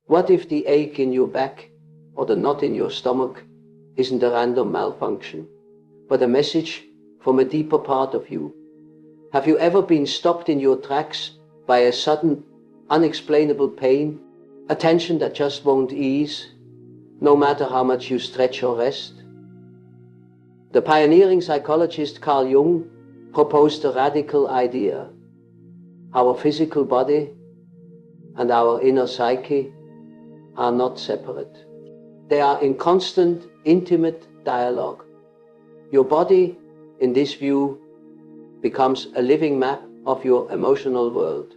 What if the ache in your back or the knot in your stomach isn't a random malfunction, but a message from a deeper part of you? Have you ever been stopped in your tracks by a sudden, unexplainable pain, a tension that just won't ease, no matter how much you stretch or rest? The pioneering psychologist Carl Jung proposed a radical idea. Our physical body and our inner psyche are not separate. They are in constant, intimate dialogue. Your body, in this view, becomes a living map of your emotional world.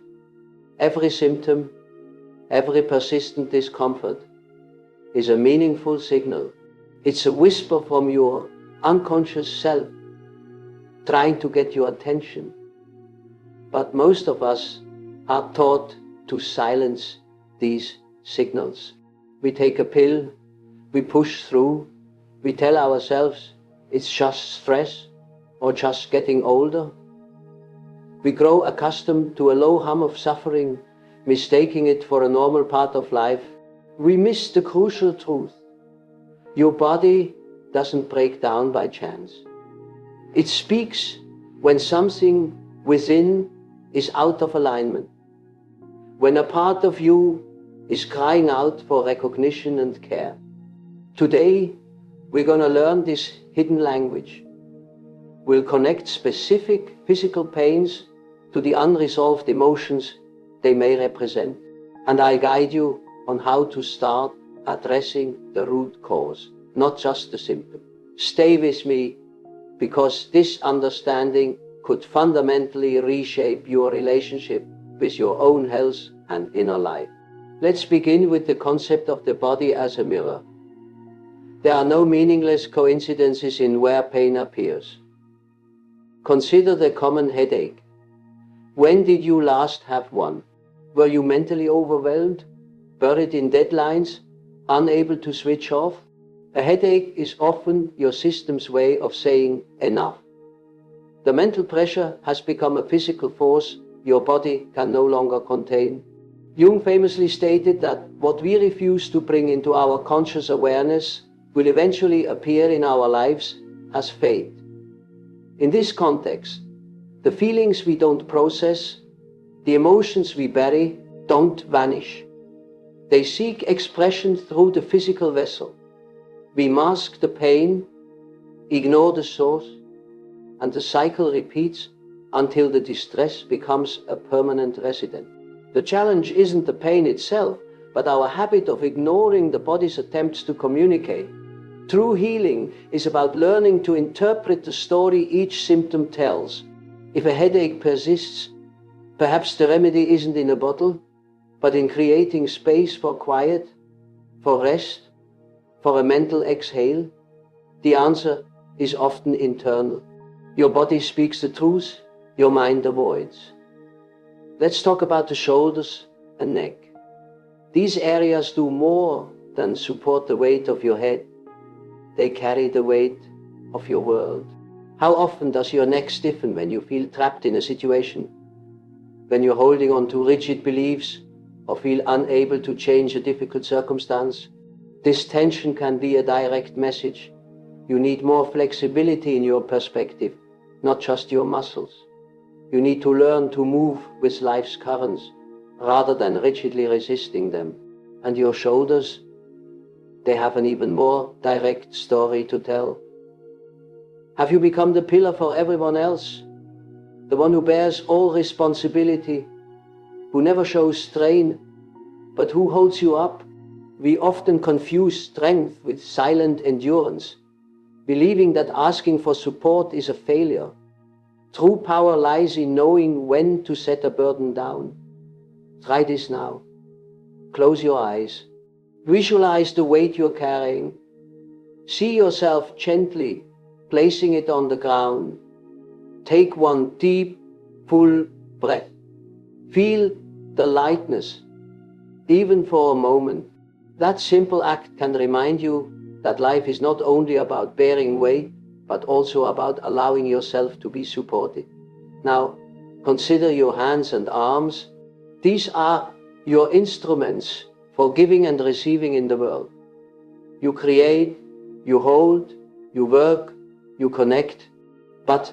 Every symptom, every persistent discomfort is a meaningful signal. It's a whisper from your unconscious self trying to get your attention. But most of us are taught to silence these signals. We take a pill, we push through, we tell ourselves it's just stress or just getting older. We grow accustomed to a low hum of suffering, mistaking it for a normal part of life. We miss the crucial truth. Your body doesn't break down by chance. It speaks when something within is out of alignment, when a part of you is crying out for recognition and care. Today, we're going to learn this hidden language. We'll connect specific physical pains to the unresolved emotions they may represent, and I'll guide you on how to start addressing the root cause, not just the symptom. Stay with me, because this understanding could fundamentally reshape your relationship with your own health and inner life. Let's begin with the concept of the body as a mirror. There are no meaningless coincidences in where pain appears. Consider the common headache. When did you last have one? Were you mentally overwhelmed, buried in deadlines, unable to switch off? A headache is often your system's way of saying enough. The mental pressure has become a physical force your body can no longer contain. Jung famously stated that what we refuse to bring into our conscious awareness will eventually appear in our lives as fate. In this context, the feelings we don't process, the emotions we bury, don't vanish. They seek expression through the physical vessel. We mask the pain, ignore the source, and the cycle repeats until the distress becomes a permanent resident. The challenge isn't the pain itself, but our habit of ignoring the body's attempts to communicate. True healing is about learning to interpret the story each symptom tells. If a headache persists, perhaps the remedy isn't in a bottle, but in creating space for quiet, for rest, for a mental exhale. The answer is often internal. Your body speaks the truth, your mind avoids. Let's talk about the shoulders and neck. These areas do more than support the weight of your head. They carry the weight of your world. How often does your neck stiffen when you feel trapped in a situation? When you're holding on to rigid beliefs or feel unable to change a difficult circumstance? This tension can be a direct message. You need more flexibility in your perspective, not just your muscles. You need to learn to move with life's currents rather than rigidly resisting them. And your shoulders, they have an even more direct story to tell. Have you become the pillar for everyone else? The one who bears all responsibility, who never shows strain, but who holds you up? We often confuse strength with silent endurance, believing that asking for support is a failure. True power lies in knowing when to set a burden down. Try this now. Close your eyes. Visualize the weight you're carrying. See yourself gently placing it on the ground. Take one deep, full breath. Feel the lightness, even for a moment. That simple act can remind you that life is not only about bearing weight, but also about allowing yourself to be supported. Now, consider your hands and arms. These are your instruments for for giving and receiving in the world. You create, you hold, you work, you connect, but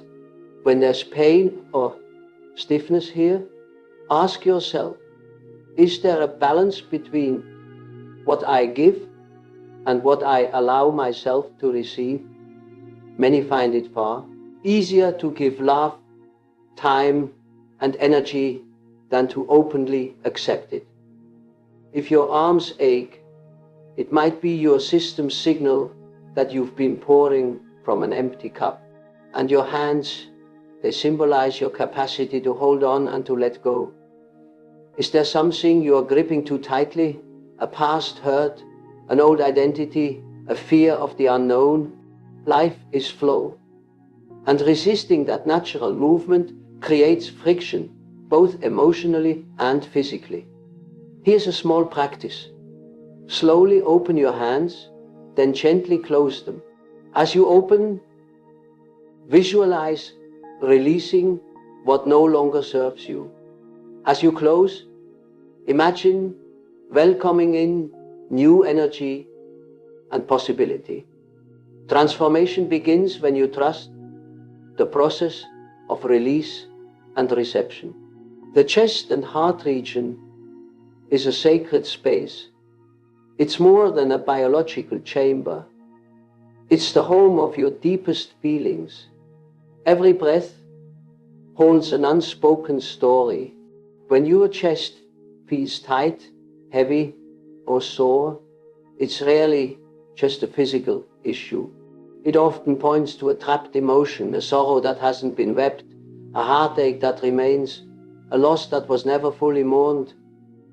when there's pain or stiffness here, ask yourself, is there a balance between what I give and what I allow myself to receive? Many find it far easier to give love, time, and energy than to openly accept it. If your arms ache, it might be your system's signal that you've been pouring from an empty cup. And your hands, they symbolize your capacity to hold on and to let go. Is there something you are gripping too tightly? A past hurt, an old identity, a fear of the unknown? Life is flow. And resisting that natural movement creates friction, both emotionally and physically. Here's a small practice. Slowly open your hands, then gently close them. As you open, visualize releasing what no longer serves you. As you close, imagine welcoming in new energy and possibility. Transformation begins when you trust the process of release and reception. The chest and heart region is a sacred space. It's more than a biological chamber. It's the home of your deepest feelings. Every breath holds an unspoken story. When your chest feels tight, heavy, or sore, it's rarely just a physical issue. It often points to a trapped emotion, a sorrow that hasn't been wept, a heartache that remains, a loss that was never fully mourned.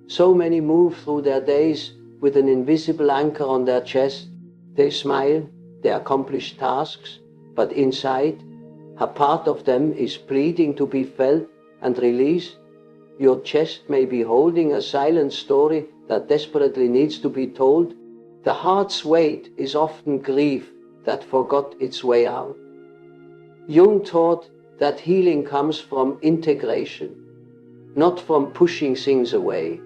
So many move through their days with an invisible anchor on their chest. They smile, they accomplish tasks, but inside, a part of them is pleading to be felt and released. Your chest may be holding a silent story that desperately needs to be told. The heart's weight is often grief that forgot its way out. Jung taught that healing comes from integration, not from pushing things away.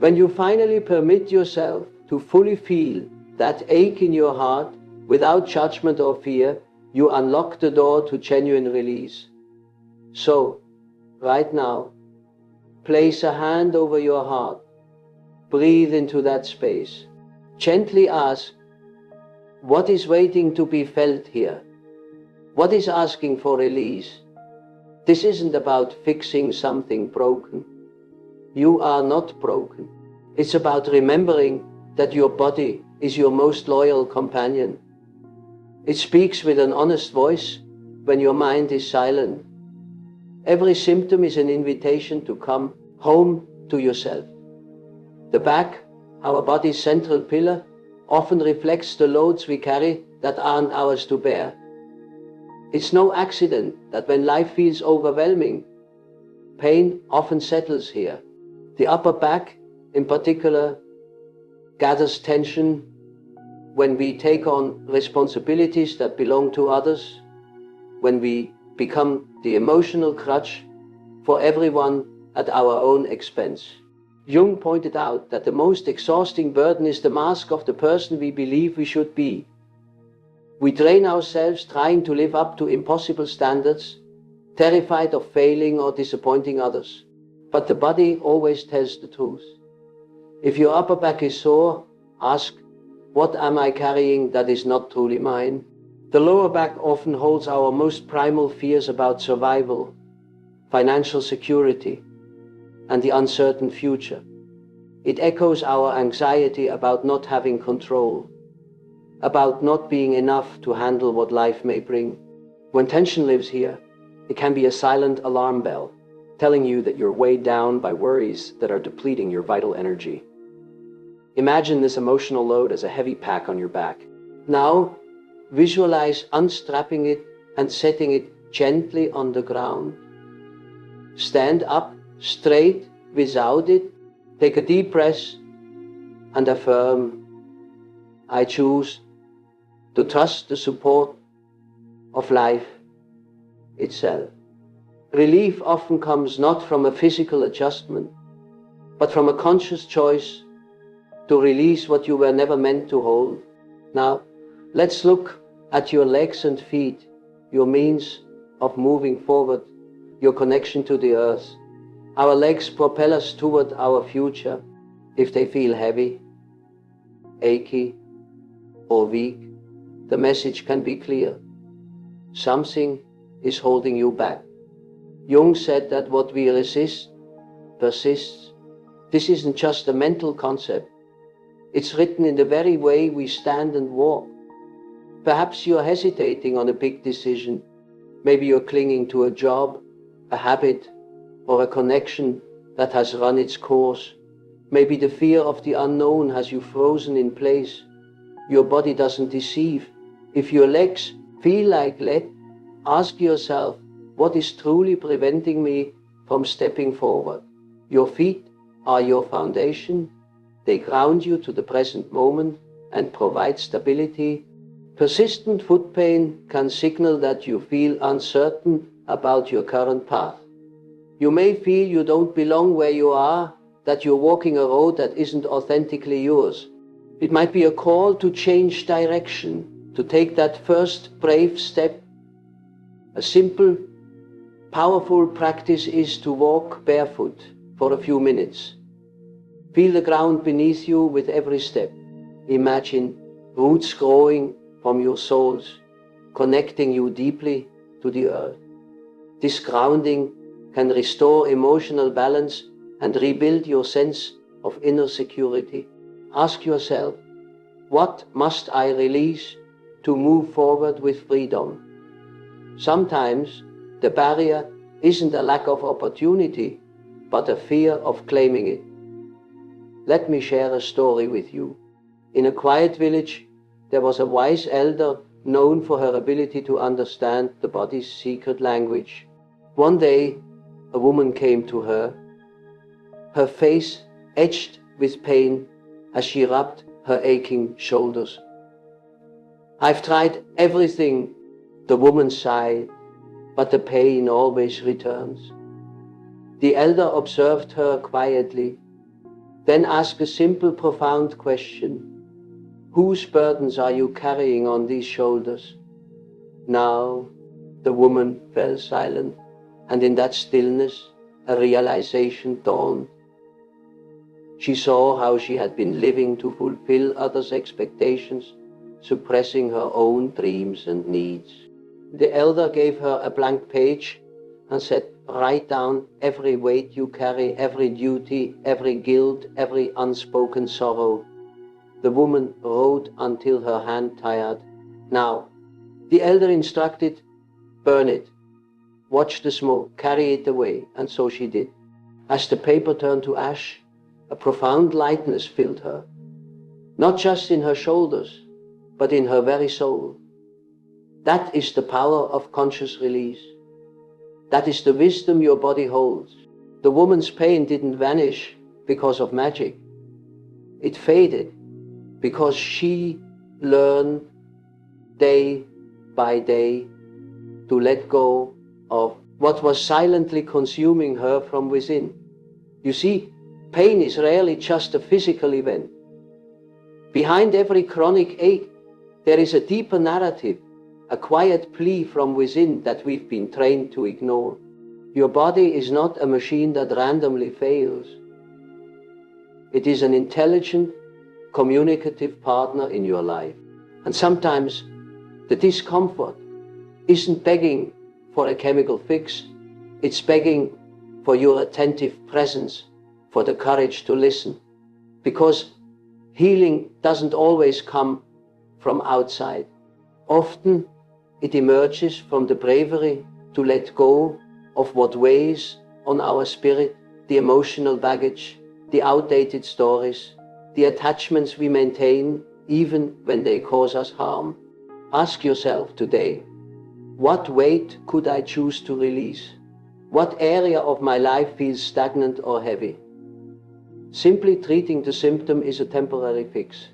When you finally permit yourself to fully feel that ache in your heart without judgment or fear, you unlock the door to genuine release. So, right now, place a hand over your heart. Breathe into that space. Gently ask, what is waiting to be felt here? What is asking for release? This isn't about fixing something broken. You are not broken. It's about remembering that your body is your most loyal companion. It speaks with an honest voice when your mind is silent. Every symptom is an invitation to come home to yourself. The back, our body's central pillar, often reflects the loads we carry that aren't ours to bear. It's no accident that when life feels overwhelming, pain often settles here. The upper back, in particular, gathers tension when we take on responsibilities that belong to others, when we become the emotional crutch for everyone at our own expense. Jung pointed out that the most exhausting burden is the mask of the person we believe we should be. We train ourselves trying to live up to impossible standards, terrified of failing or disappointing others. But the body always tells the truth. If your upper back is sore, ask, what am I carrying that is not truly mine? The lower back often holds our most primal fears about survival, financial security, and the uncertain future. It echoes our anxiety about not having control, about not being enough to handle what life may bring. When tension lives here, it can be a silent alarm bell, telling you that you're weighed down by worries that are depleting your vital energy. Imagine this emotional load as a heavy pack on your back. Now, visualize unstrapping it and setting it gently on the ground. Stand up straight without it. Take a deep breath and affirm, I choose to trust the support of life itself. Relief often comes not from a physical adjustment, but from a conscious choice to release what you were never meant to hold. Now, let's look at your legs and feet, your means of moving forward, your connection to the earth. Our legs propel us toward our future. If they feel heavy, achy, or weak, the message can be clear. Something is holding you back. Jung said that what we resist persists. This isn't just a mental concept. It's written in the very way we stand and walk. Perhaps you're hesitating on a big decision. Maybe you're clinging to a job, a habit, or a connection that has run its course. Maybe the fear of the unknown has you frozen in place. Your body doesn't deceive. If your legs feel like lead, ask yourself, what is truly preventing me from stepping forward? Your feet are your foundation. They ground you to the present moment and provide stability. Persistent foot pain can signal that you feel uncertain about your current path. You may feel you don't belong where you are, that you're walking a road that isn't authentically yours. It might be a call to change direction, to take that first brave step. A simple, powerful practice is to walk barefoot for a few minutes. Feel the ground beneath you with every step. Imagine roots growing from your soles, connecting you deeply to the earth. This grounding can restore emotional balance and rebuild your sense of inner security. Ask yourself, what must I release to move forward with freedom? Sometimes the barrier isn't a lack of opportunity, but a fear of claiming it. Let me share a story with you. In a quiet village, there was a wise elder known for her ability to understand the body's secret language. One day, a woman came to her, her face etched with pain as she rubbed her aching shoulders. I've tried everything, the woman sighed, but the pain always returns. The elder observed her quietly, then asked a simple, profound question. Whose burdens are you carrying on these shoulders? Now the woman fell silent, and in that stillness a realization dawned. She saw how she had been living to fulfill others' expectations, suppressing her own dreams and needs. The elder gave her a blank page and said, write down every weight you carry, every duty, every guilt, every unspoken sorrow. The woman wrote until her hand tired. Now, the elder instructed, burn it. Watch the smoke, carry it away, and so she did. As the paper turned to ash, a profound lightness filled her, not just in her shoulders, but in her very soul. That is the power of conscious release. That is the wisdom your body holds. The woman's pain didn't vanish because of magic. It faded because she learned day by day to let go of what was silently consuming her from within. You see, pain is rarely just a physical event. Behind every chronic ache, there is a deeper narrative, a quiet plea from within that we've been trained to ignore. Your body is not a machine that randomly fails. It is an intelligent, communicative partner in your life. And sometimes the discomfort isn't begging for a chemical fix. It's begging for your attentive presence, for the courage to listen. Because healing doesn't always come from outside. Often it emerges from the bravery to let go of what weighs on our spirit, the emotional baggage, the outdated stories, the attachments we maintain even when they cause us harm. Ask yourself today, what weight could I choose to release? What area of my life feels stagnant or heavy? Simply treating the symptom is a temporary fix.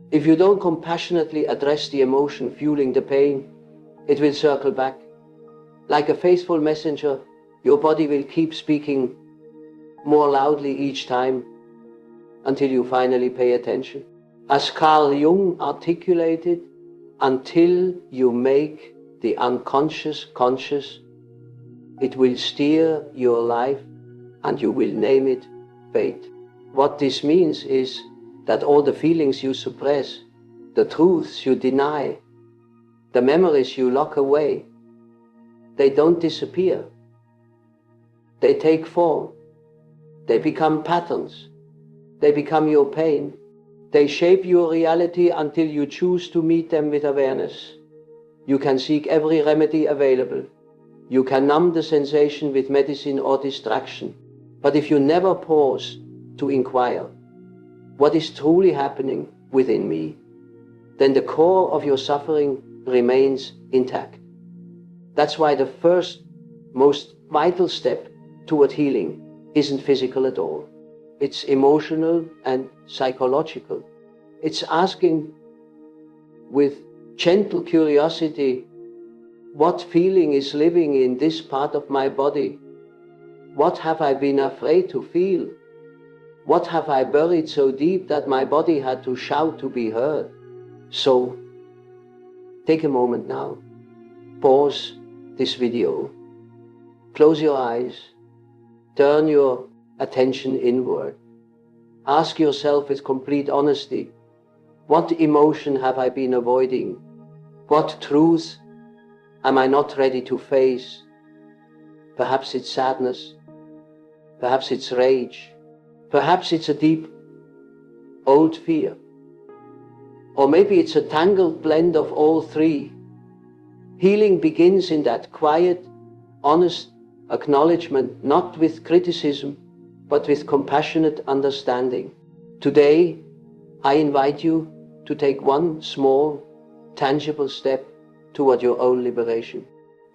If you don't compassionately address the emotion fueling the pain, it will circle back. Like a faithful messenger, your body will keep speaking more loudly each time. until you finally pay attention. As Carl Jung articulated, until you make the unconscious conscious, it will steer your life and you will name it fate. What this means is that all the feelings you suppress, the truths you deny, the memories you lock away, they don't disappear. They take form. They become patterns. They become your pain. They shape your reality until you choose to meet them with awareness. You can seek every remedy available. You can numb the sensation with medicine or distraction. But if you never pause to inquire, what is truly happening within me, then the core of your suffering remains intact. That's why the first, most vital step toward healing isn't physical at all. It's emotional and psychological. It's asking with gentle curiosity, what feeling is living in this part of my body? What have I been afraid to feel? What have I buried so deep that my body had to shout to be heard? So, take a moment now. Pause this video. Close your eyes. Turn your attention inward. Ask yourself with complete honesty, what emotion have I been avoiding? What truth am I not ready to face? Perhaps it's sadness. Perhaps it's rage. Perhaps it's a deep, old fear. Or maybe it's a tangled blend of all three. Healing begins in that quiet, honest acknowledgement, not with criticism, but with compassionate understanding. Today, I invite you to take one small, tangible step toward your own liberation.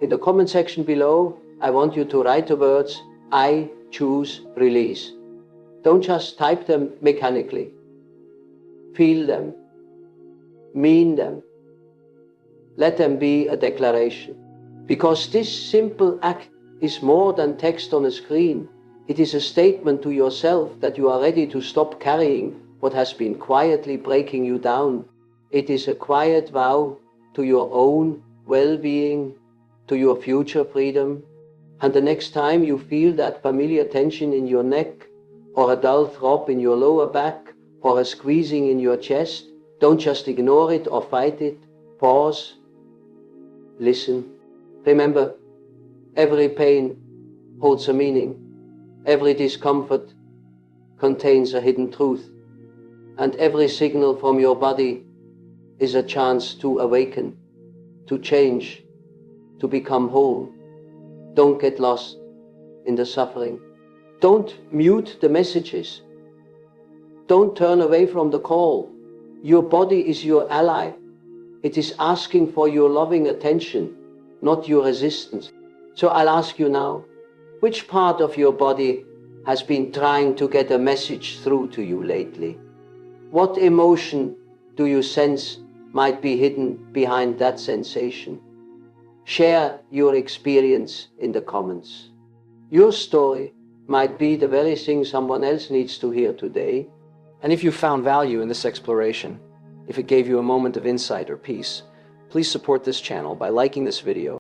In the comment section below, I want you to write the words, I choose release. Don't just type them mechanically. Feel them. Mean them. Let them be a declaration. Because this simple act is more than text on a screen. It is a statement to yourself that you are ready to stop carrying what has been quietly breaking you down. It is a quiet vow to your own well-being, to your future freedom. And the next time you feel that familiar tension in your neck, or a dull throb in your lower back, or a squeezing in your chest, don't just ignore it or fight it. Pause. Listen. Remember, every pain holds a meaning. Every discomfort contains a hidden truth. And every signal from your body is a chance to awaken, to change, to become whole. Don't get lost in the suffering. Don't mute the messages. Don't turn away from the call. Your body is your ally. It is asking for your loving attention, not your resistance. So I'll ask you now, which part of your body has been trying to get a message through to you lately? What emotion do you sense might be hidden behind that sensation? Share your experience in the comments. Your story might be the very thing someone else needs to hear today. And if you found value in this exploration, if it gave you a moment of insight or peace, please support this channel by liking this video